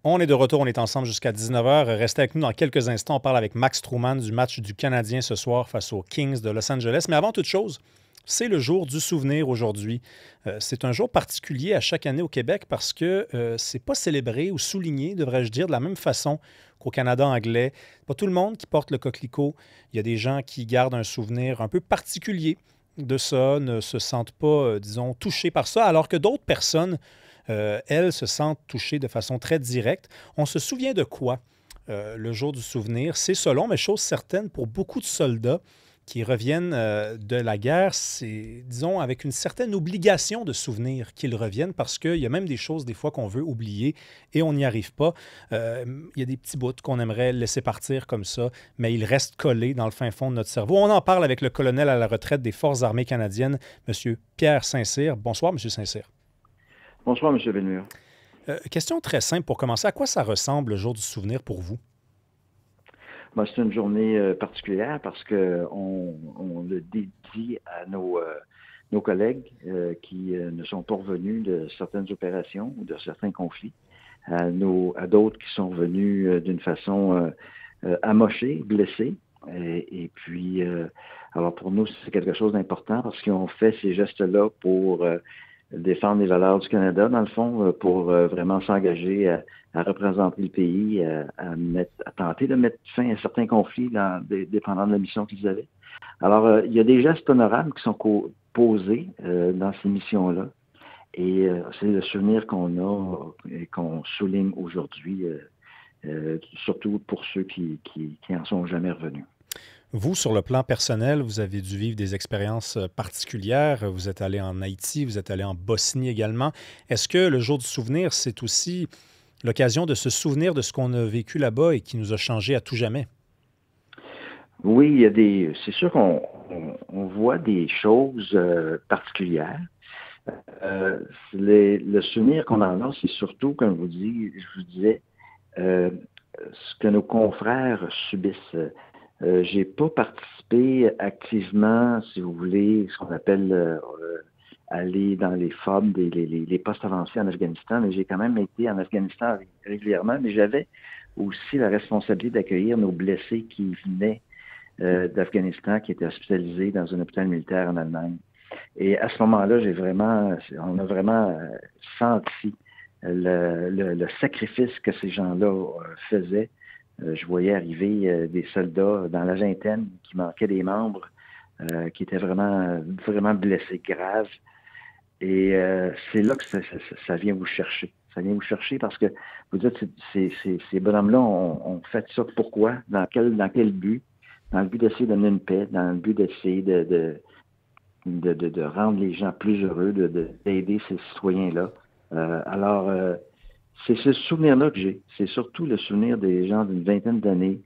On est de retour, on est ensemble jusqu'à 19h. Restez avec nous dans quelques instants. On parle avec Max Truman du match du Canadien ce soir face aux Kings de Los Angeles. Mais avant toute chose, c'est le jour du souvenir aujourd'hui. C'est un jour particulier à chaque année au Québec parce que c'est pas célébré ou souligné, devrais-je dire, de la même façon qu'au Canada anglais. Pas tout le monde qui porte le coquelicot. Il y a des gens qui gardent un souvenir un peu particulier de ça, ne se sentent pas, disons, touchés par ça, alors que d'autres personnes elles se sentent touchées de façon très directe. On se souvient de quoi le jour du souvenir? C'est selon, mais chose certaine, pour beaucoup de soldats qui reviennent de la guerre, c'est, disons, avec une certaine obligation de souvenir qu'ils reviennent parce qu'il y a même des choses, des fois, qu'on veut oublier et on n'y arrive pas. Il y a des petits bouts qu'on aimerait laisser partir comme ça, mais ils restent collés dans le fin fond de notre cerveau. On en parle avec le colonel à la retraite des Forces armées canadiennes, M. Pierre Saint-Cyr. Bonsoir, M. Saint-Cyr. Bonsoir, M. Villemur. Question très simple pour commencer. À quoi ça ressemble le jour du souvenir pour vous? Ben, c'est une journée particulière parce qu'on le dédie à nos collègues qui ne sont pas revenus de certaines opérations ou de certains conflits, à d'autres qui sont revenus d'une façon amochée, blessés. Et puis, alors pour nous, c'est quelque chose d'important parce qu'ils ont fait ces gestes-là pour défendre les valeurs du Canada, dans le fond, pour vraiment s'engager à représenter le pays, à tenter de mettre fin à certains conflits dépendant de la mission qu'ils avaient. Alors, il y a des gestes honorables qui sont posés dans ces missions-là. Et c'est le souvenir qu'on a et qu'on souligne aujourd'hui, surtout pour ceux qui en sont jamais revenus. Vous, sur le plan personnel, vous avez dû vivre des expériences particulières. Vous êtes allé en Haïti, vous êtes allé en Bosnie également. Est-ce que le jour du souvenir, c'est aussi l'occasion de se souvenir de ce qu'on a vécu là-bas et qui nous a changé à tout jamais? Oui, c'est sûr qu'on voit des choses particulières. Euh, le souvenir qu'on en a, c'est surtout, comme je vous disais, euh, ce que nos confrères subissent. J'ai pas participé activement, si vous voulez, ce qu'on appelle aller dans les FOB, les postes avancés en Afghanistan, mais j'ai quand même été en Afghanistan régulièrement, mais j'avais aussi la responsabilité d'accueillir nos blessés qui venaient d'Afghanistan, qui étaient hospitalisés dans un hôpital militaire en Allemagne. Et à ce moment-là, on a vraiment senti le sacrifice que ces gens-là faisaient. Je voyais arriver des soldats dans la vingtaine qui manquaient des membres, qui étaient vraiment blessés graves. Et c'est là que ça vient vous chercher. Ça vient vous chercher parce que vous dites, ces bonhommes-là ont fait ça pourquoi? Dans quel but? Dans le but d'essayer d'amener une paix, dans le but d'essayer de rendre les gens plus heureux, d'aider ces citoyens-là. C'est ce souvenir-là que j'ai. C'est surtout le souvenir des gens d'une vingtaine d'années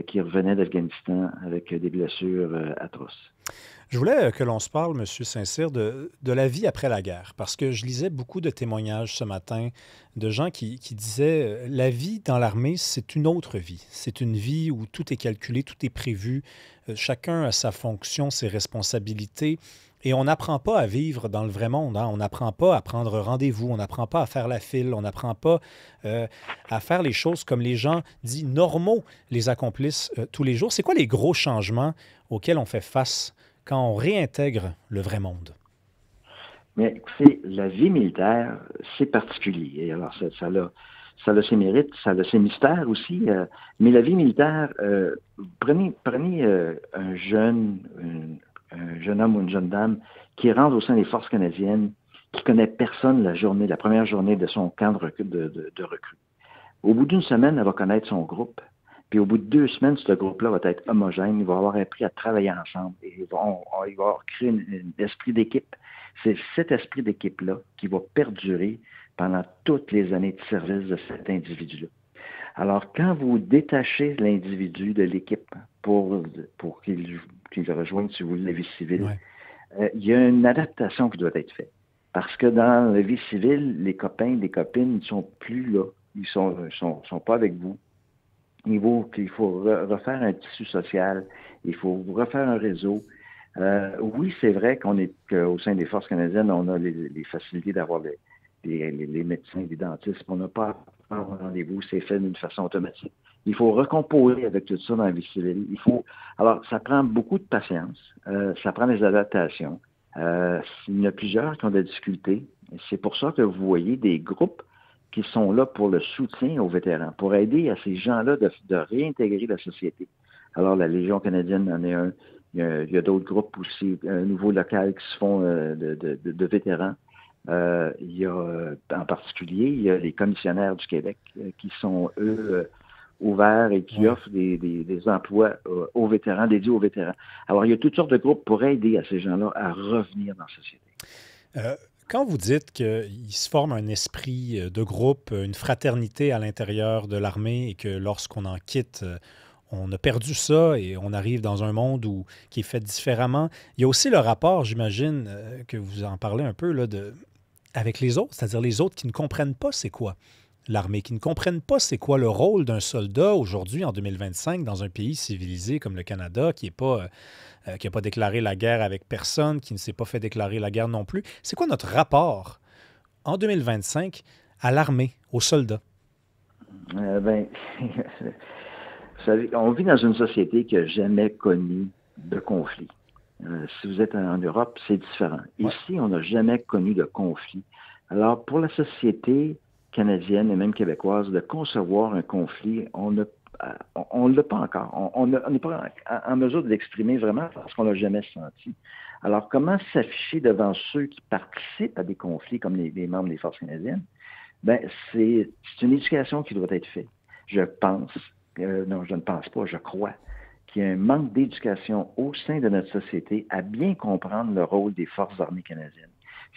qui revenaient d'Afghanistan avec des blessures atroces. Je voulais que l'on se parle, M. Saint-Cyr, de la vie après la guerre, parce que je lisais beaucoup de témoignages ce matin de gens qui disaient la vie dans l'armée, c'est une autre vie. C'est une vie où tout est calculé, tout est prévu, chacun a sa fonction, ses responsabilités, et on n'apprend pas à vivre dans le vrai monde. Hein. On n'apprend pas à prendre rendez-vous, on n'apprend pas à faire la file, on n'apprend pas euh, à faire les choses comme les gens dits normaux les accomplissent tous les jours. C'est quoi les gros changements auxquels on fait face quand on réintègre le vrai monde? Mais écoutez, la vie militaire, c'est particulier. Et alors, ça a ses mérites, ça a ses mystères aussi. Mais la vie militaire, prenez un jeune homme ou une jeune dame qui rentre au sein des forces canadiennes, qui connaît personne la première journée de son camp de recrue. Au bout d'une semaine, elle va connaître son groupe. Puis au bout de 2 semaines, ce groupe-là va être homogène. Il va avoir appris à travailler ensemble. Et il va avoir créé un esprit d'équipe. C'est cet esprit d'équipe-là qui va perdurer pendant toutes les années de service de cet individu-là. Alors, quand vous détachez l'individu de l'équipe pour qu'il rejoigne, si vous voulez, la vie civile, Ouais. il y a une adaptation qui doit être faite. Parce que dans la vie civile, les copains, les copines ne sont plus là. Ils sont pas avec vous. Il faut refaire un tissu social, il faut refaire un réseau. Oui, c'est vrai qu'au sein des forces canadiennes, on a les facilités d'avoir les médecins, les dentistes. On n'a pas prend un rendez-vous, c'est fait d'une façon automatique. Il faut recomposer avec tout ça dans la vie civile. Alors, ça prend beaucoup de patience, ça prend des adaptations. Il y en a plusieurs qui ont des difficultés. C'est pour ça que vous voyez des groupes qui sont là pour le soutien aux vétérans, pour aider à ces gens-là de réintégrer la société. Alors, la Légion canadienne en est un. Il y a d'autres groupes aussi, un nouveau local qui se font de vétérans. Il y a, en particulier, il y a les commissionnaires du Québec qui sont, eux, ouverts et qui offrent des emplois aux vétérans, dédiés aux vétérans. Alors, il y a toutes sortes de groupes pour aider à ces gens-là à revenir dans la société. Quand vous dites qu'il se forme un esprit de groupe, une fraternité à l'intérieur de l'armée et que lorsqu'on en quitte, on a perdu ça et on arrive dans un monde qui est fait différemment, il y a aussi le rapport, j'imagine, que vous en parlez un peu, là, avec les autres, c'est-à-dire les autres qui ne comprennent pas c'est quoi l'armée, qui ne comprennent pas c'est quoi le rôle d'un soldat aujourd'hui en 2025 dans un pays civilisé comme le Canada qui n'a pas déclaré la guerre avec personne, qui ne s'est pas fait déclarer la guerre non plus. C'est quoi notre rapport en 2025 à l'armée, aux soldats? Vous savez, on vit dans une société qui n'a jamais connu de conflit. Si vous êtes en Europe, c'est différent. Ici, on n'a jamais connu de conflit. Alors, pour la société canadienne et même québécoise, de concevoir un conflit, on ne l'a pas encore. On n'est pas en mesure de l'exprimer vraiment parce qu'on ne l'a jamais senti. Alors, comment s'afficher devant ceux qui participent à des conflits comme les membres des Forces canadiennes? C'est une éducation qui doit être faite. Je pense, non, je ne pense pas, je crois qu'il y a un manque d'éducation au sein de notre société à bien comprendre le rôle des Forces armées canadiennes.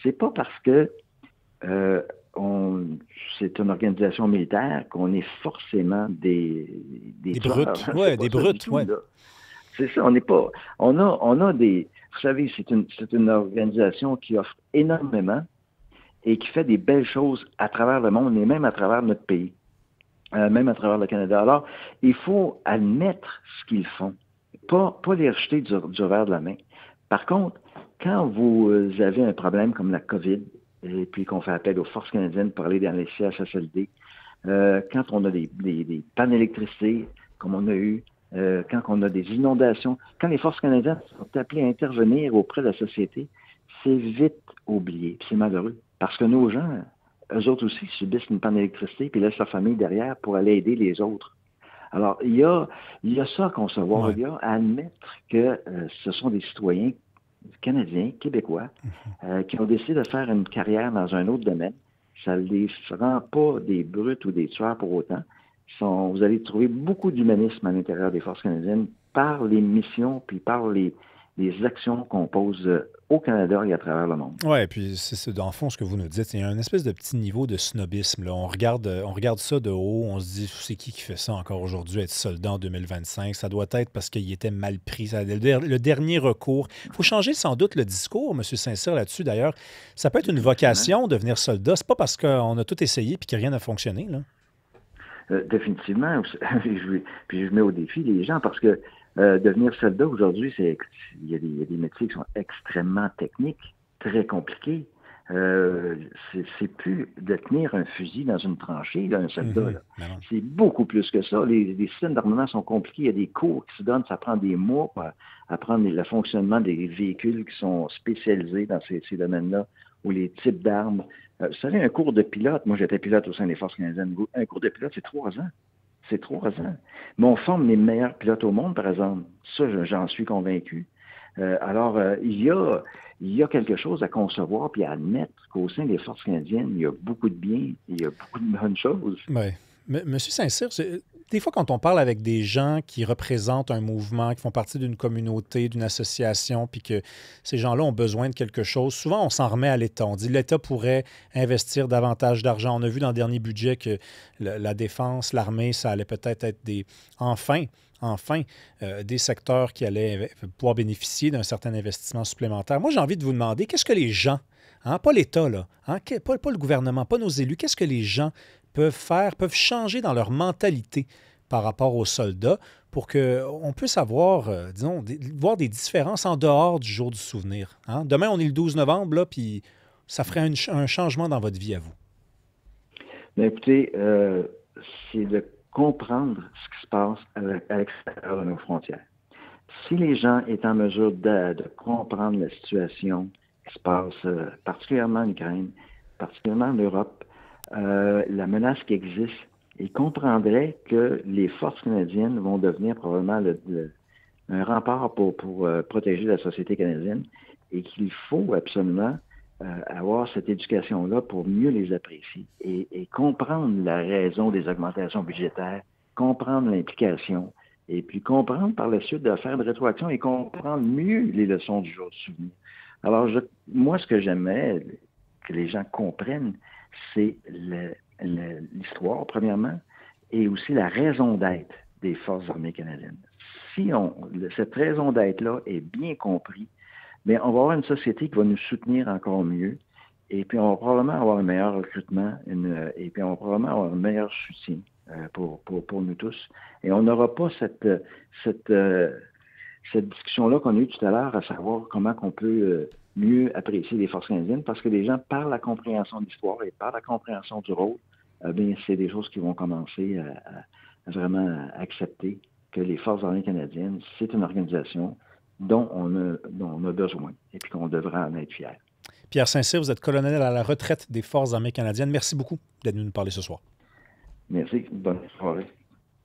C'est pas parce que c'est une organisation militaire qu'on est forcément des brutes. Oui, des brutes, oui. C'est ça, on n'est pas. On a des. Vous savez, c'est une organisation qui offre énormément et qui fait des belles choses à travers le monde et même à travers notre pays, même à travers le Canada. Alors, il faut admettre ce qu'ils font, pas les rejeter du revers de la main. Par contre, quand vous avez un problème comme la COVID, et puis qu'on fait appel aux Forces canadiennes pour aller dans les CHSLD, quand on a des pannes d'électricité, comme on a eu, quand on a des inondations, quand les Forces canadiennes sont appelées à intervenir auprès de la société, c'est vite oublié, puis c'est malheureux. Parce que nos gens, eux autres aussi, subissent une panne d'électricité, puis laissent leur famille derrière pour aller aider les autres. Alors, il y a ça à concevoir, Ouais. il y a à admettre que ce sont des citoyens Canadiens, Québécois, qui ont décidé de faire une carrière dans un autre domaine. Ça ne les rend pas des brutes ou des tueurs pour autant. Vous allez trouver beaucoup d'humanisme à l'intérieur des Forces canadiennes par les missions puis par les actions qu'on pose au Canada et à travers le monde. Oui, puis c'est dans le fond ce que vous nous dites. Il y a une espèce de petit niveau de snobisme. Là. On regarde ça de haut, on se dit, c'est qui fait ça encore aujourd'hui, être soldat en 2025? Ça doit être parce qu'il était mal pris. Le dernier recours. Il faut changer sans doute le discours, M. Saint-Cyr, là-dessus. D'ailleurs, ça peut être une vocation, devenir soldat. C'est pas parce qu'on a tout essayé et que rien n'a fonctionné. Là. Définitivement. Puis je mets au défi les gens parce que devenir soldat aujourd'hui, il y a des métiers qui sont extrêmement techniques, très compliqués. C'est plus de tenir un fusil dans une tranchée, là, un soldat. Là. C'est beaucoup plus que ça. Les systèmes d'armement sont compliqués. Il y a des cours qui se donnent. Ça prend des mois pour apprendre le fonctionnement des véhicules qui sont spécialisés dans ces domaines-là, ou les types d'armes. Vous savez, un cours de pilote, moi j'étais pilote au sein des Forces canadiennes, un cours de pilote, c'est 3 ans. C'est 3 ans. Mais on forme les meilleurs pilotes au monde, par exemple. Ça, j'en suis convaincu. Alors, il y a quelque chose à concevoir puis à admettre qu'au sein des Forces canadiennes, il y a beaucoup de bien, il y a beaucoup de bonnes choses. Oui. Monsieur Saint-Cyr, des fois, quand on parle avec des gens qui représentent un mouvement, qui font partie d'une communauté, d'une association, puis que ces gens-là ont besoin de quelque chose, souvent, on s'en remet à l'État. On dit que l'État pourrait investir davantage d'argent. On a vu dans le dernier budget que la défense, l'armée, ça allait peut-être être des secteurs qui allaient pouvoir bénéficier d'un certain investissement supplémentaire. Moi, j'ai envie de vous demander, qu'est-ce que les gens, pas l'État, là, pas le gouvernement, pas nos élus, qu'est-ce que les gens peuvent changer dans leur mentalité par rapport aux soldats pour qu'on puisse avoir, voir des différences en dehors du jour du souvenir. Hein? Demain, on est le 12 novembre, là, puis ça ferait un changement dans votre vie à vous. Mais écoutez, c'est de comprendre ce qui se passe à l'extérieur de nos frontières. Si les gens est en mesure de comprendre la situation qui se passe, particulièrement en Ukraine, particulièrement en Europe, la menace qui existe, ils comprendraient que les forces canadiennes vont devenir probablement un rempart pour protéger la société canadienne et qu'il faut absolument avoir cette éducation-là pour mieux les apprécier et comprendre la raison des augmentations budgétaires, comprendre l'implication et puis comprendre par la suite de faire de rétroaction et comprendre mieux les leçons du jour de souvenir. Alors, moi, ce que j'aimais que les gens comprennent, c'est l'histoire, premièrement, et aussi la raison d'être des Forces armées canadiennes. Si cette raison d'être-là est bien comprise, bien, on va avoir une société qui va nous soutenir encore mieux, et puis on va probablement avoir un meilleur recrutement, et puis on va probablement avoir un meilleur soutien pour nous tous. Et on n'aura pas cette discussion-là qu'on a eue tout à l'heure, à savoir comment on peut mieux apprécier les forces canadiennes, parce que les gens, par la compréhension de l'histoire et par la compréhension du rôle, bien, c'est des choses qui vont commencer à vraiment accepter que les Forces armées canadiennes, c'est une organisation dont on a besoin et puis qu'on devrait en être fier. Pierre Saint-Cyr, vous êtes colonel à la retraite des Forces armées canadiennes. Merci beaucoup d'être venu nous parler ce soir. Merci. Bonne soirée.